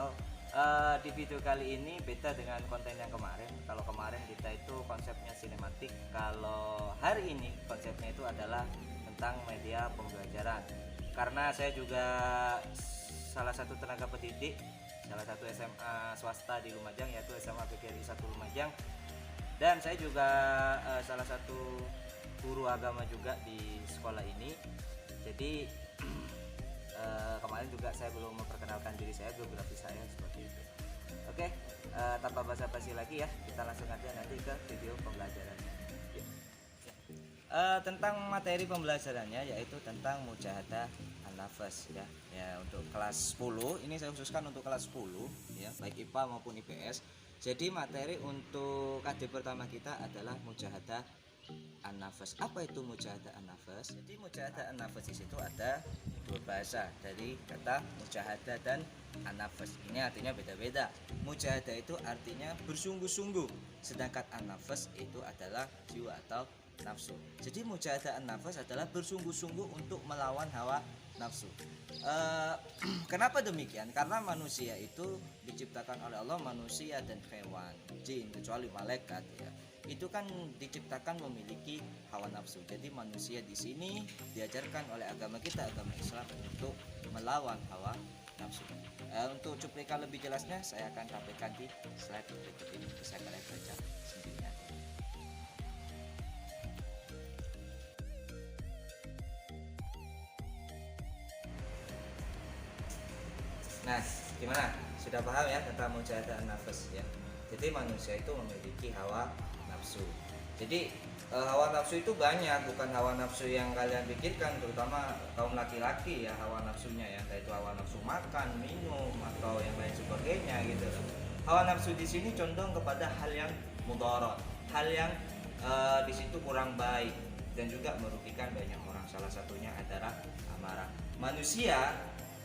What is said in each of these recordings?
channel. Di video kali ini beda dengan konten yang kemarin. Kalau kemarin kita itu konsepnya sinematik, kalau hari ini konsepnya itu adalah tentang media pembelajaran. Karena saya juga salah satu tenaga pendidik salah satu SMA swasta di Lumajang, yaitu SMA PGRI 1 Lumajang, dan saya juga salah satu guru agama juga di sekolah ini. Jadi kemarin juga saya belum memperkenalkan diri saya, biografi saya seperti itu. Oke, tanpa basa-basi lagi ya, kita langsung aja nanti ke video pembelajarannya. Tentang materi pembelajarannya yaitu tentang mujahadah an-nafas ya. Ya, untuk kelas 10 ini saya khususkan untuk kelas 10 ya, baik IPA maupun IPS. Jadi materi untuk KD pertama kita adalah mujahadah an-nafas. Apa itu mujahadah an-nafas? Jadi mujahadah an-nafas di situ ada dua bahasa dari kata mujahadah dan an-nafas. Ini artinya beda-beda. Mujahadah itu artinya bersungguh-sungguh, sedangkan an-nafas itu adalah jiwa atau nafsu. Jadi mujahadah an-nafas adalah bersungguh-sungguh untuk melawan hawa nafsu. Kenapa demikian? Karena manusia itu diciptakan oleh Allah, manusia dan hewan, jin, kecuali malaikat ya, itu kan diciptakan memiliki hawa nafsu. Jadi manusia di sini diajarkan oleh agama kita, agama Islam, untuk melawan hawa nafsu. Untuk cuplikan lebih jelasnya saya akan tampilkan di slide berikut ini, bisa kalian baca sendiri nanti. Nah, gimana? Sudah paham ya tentang mujahadah an-nafas ya? Jadi manusia itu memiliki hawa nafsu. Jadi hawa nafsu itu banyak, bukan hawa nafsu yang kalian pikirkan, terutama kaum laki-laki ya, hawa nafsunya ya, yaitu hawa nafsu makan, minum atau yang lain sebagainya gitu. Hawa nafsu di sini condong kepada hal yang mudarat, hal yang di situ kurang baik dan juga merugikan banyak orang. Salah satunya adalah amarah. Manusia,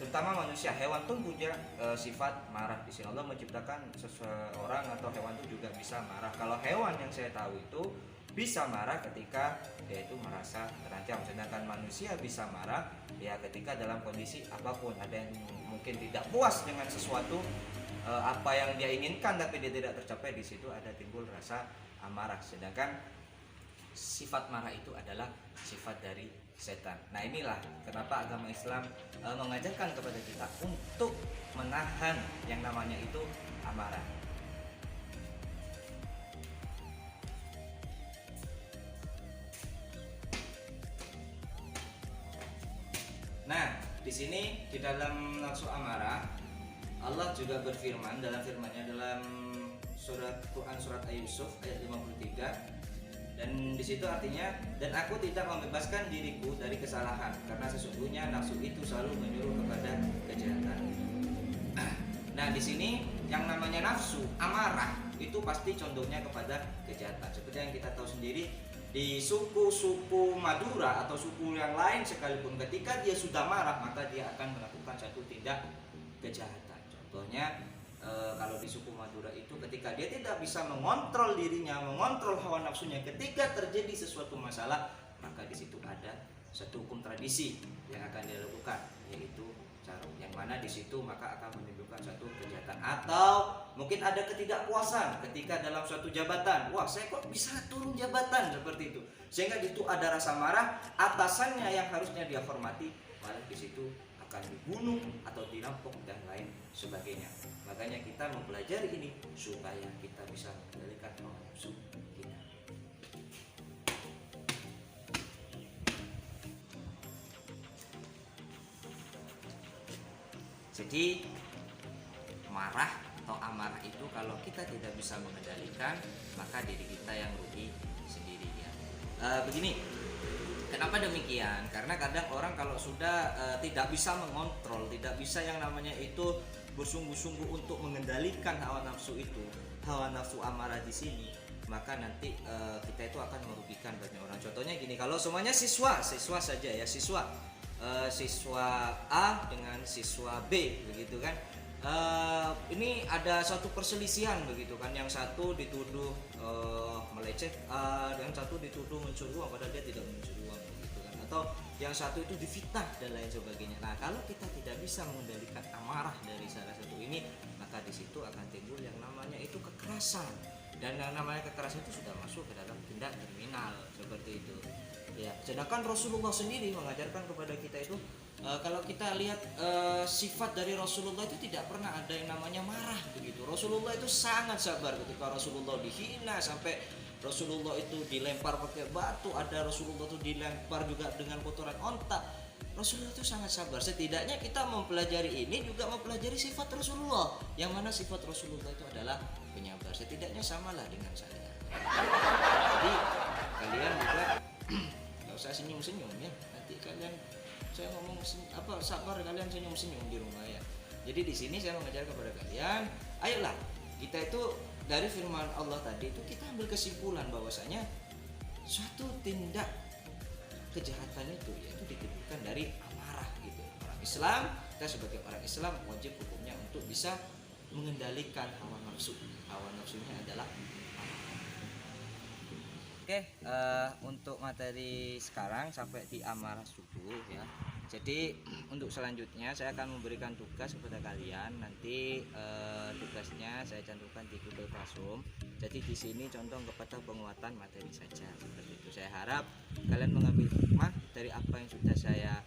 terutama manusia, hewan pun punya sifat marah. Di sini Allah menciptakan seseorang atau hewan itu juga bisa marah. Kalau hewan yang saya tahu itu bisa marah ketika dia itu merasa terancam, sedangkan manusia bisa marah ya ketika dalam kondisi apapun. Ada yang mungkin tidak puas dengan sesuatu apa yang dia inginkan tapi dia tidak tercapai, di situ ada timbul rasa amarah. Sedangkan sifat marah itu adalah sifat dari setan. Nah, inilah kenapa agama Islam mengajarkan kepada kita untuk menahan yang namanya itu amarah. Nah, di sini di dalam nafsu amarah Allah juga berfirman dalam firman-Nya dalam surat Quran surat Yusuf ayat 53. Dan di situ artinya, dan aku tidak membebaskan diriku dari kesalahan, karena sesungguhnya nafsu itu selalu menyuruh kepada kejahatan. Nah, di sini yang namanya nafsu amarah itu pasti condongnya kepada kejahatan. Seperti yang kita tahu sendiri, di suku-suku Madura atau suku yang lain sekalipun, ketika dia sudah marah maka dia akan melakukan satu tindak kejahatan. Contohnya kalau di suku Madura itu ketika dia tidak bisa mengontrol dirinya, mengontrol hawa nafsunya, ketika terjadi sesuatu masalah, maka di situ ada satu hukum tradisi yang akan dia lakukan, yaitu caruk, yang mana di situ maka akan menimbulkan satu kejahatan. Atau mungkin ada ketidakpuasan ketika dalam suatu jabatan, wah saya kok bisa turun jabatan seperti itu, sehingga di situ ada rasa marah, atasannya yang harusnya dia hormati malah di situ akan dibunuh atau dirampok dan lain sebagainya. Makanya kita mempelajari ini supaya kita bisa mengendalikan hawa nafsu kita. Jadi marah atau amarah itu kalau kita tidak bisa mengendalikan, maka diri kita yang rugi sendiri ya. Begini, kenapa demikian? Karena kadang orang kalau sudah tidak bisa mengontrol, tidak bisa yang namanya itu bersungguh-sungguh untuk mengendalikan hawa nafsu itu, hawa nafsu amarah di sini, maka nanti kita itu akan merugikan banyak orang. Contohnya gini, kalau semuanya siswa saja ya, siswa A dengan siswa B begitu kan, ini ada suatu perselisihan begitu kan, yang satu dituduh meleceh A, yang satu dituduh mencuri uang padahal dia tidak mencuri uang begitu kan, atau yang satu itu difitnah dan lain sebagainya. Nah, kalau kita tidak bisa mengendalikan amarah dari salah satu ini, di situ akan timbul yang namanya itu kekerasan, dan yang namanya kekerasan itu sudah masuk ke dalam tindak kriminal seperti itu ya. Sedangkan Rasulullah sendiri mengajarkan kepada kita itu kalau kita lihat sifat dari Rasulullah itu tidak pernah ada yang namanya marah begitu. Rasulullah itu sangat sabar ketika Rasulullah dihina sampai Rasulullah itu dilempar pakai batu, ada Rasulullah itu dilempar juga dengan kotoran onta. Rasulullah itu sangat sabar. Setidaknya kita mempelajari ini juga mempelajari sifat Rasulullah, yang mana sifat Rasulullah itu adalah penyabar. Setidaknya samalah dengan saya. Jadi kalian juga nggak usah senyum-senyum ya. Nanti kalian saya ngomong sabar, kalian senyum-senyum di rumah ya. Jadi di sini saya mengajar kepada kalian, ayolah kita itu dari firman Allah tadi itu kita ambil kesimpulan bahwasanya suatu tindak kejahatan itu yaitu ditimbulkan dari amarah gitu. Orang Islam, kita sebagai orang Islam wajib hukumnya untuk bisa mengendalikan hawa nafsu. Hawa nafsunya adalah Oke, untuk materi sekarang sampai di amarah subuh ya. Jadi untuk selanjutnya saya akan memberikan tugas kepada kalian. Nanti tugasnya saya cantumkan di Google Classroom. Jadi di sini contoh kepada penguatan materi saja seperti itu. Saya harap kalian mengambil hikmah dari apa yang sudah saya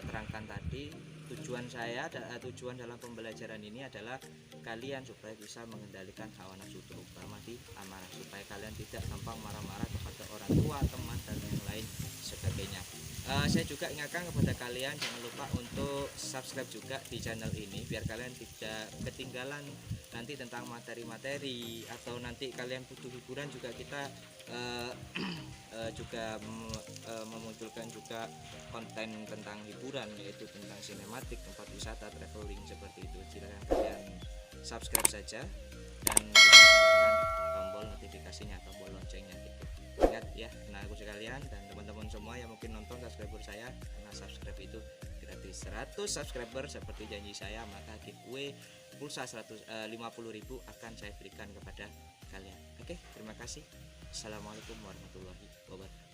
terangkan tadi. Tujuan dalam pembelajaran ini adalah kalian supaya bisa mengendalikan hawa nafsu terutama di amarah, supaya kalian tidak gampang marah-marah kepada orang tua, teman dan yang lain sebagainya. Saya juga ingatkan kepada kalian jangan lupa untuk subscribe juga di channel ini biar kalian tidak ketinggalan nanti tentang materi-materi, atau nanti kalian butuh hiburan juga kita juga memunculkan juga konten tentang hiburan, yaitu tentang sinematik, tempat wisata, traveling seperti itu. Silakan kalian subscribe saja dan nyalakan tombol notifikasinya, tombol loncengnya gitu. Ingat ya teman-teman sekalian dan teman-teman semua yang mungkin nonton subscriber saya, karena subscribe itu gratis. 100 subscriber seperti janji saya, maka giveaway pulsa 50.000 akan saya berikan kepada kalian. Oke, terima kasih. Assalamualaikum warahmatullahi wabarakatuh.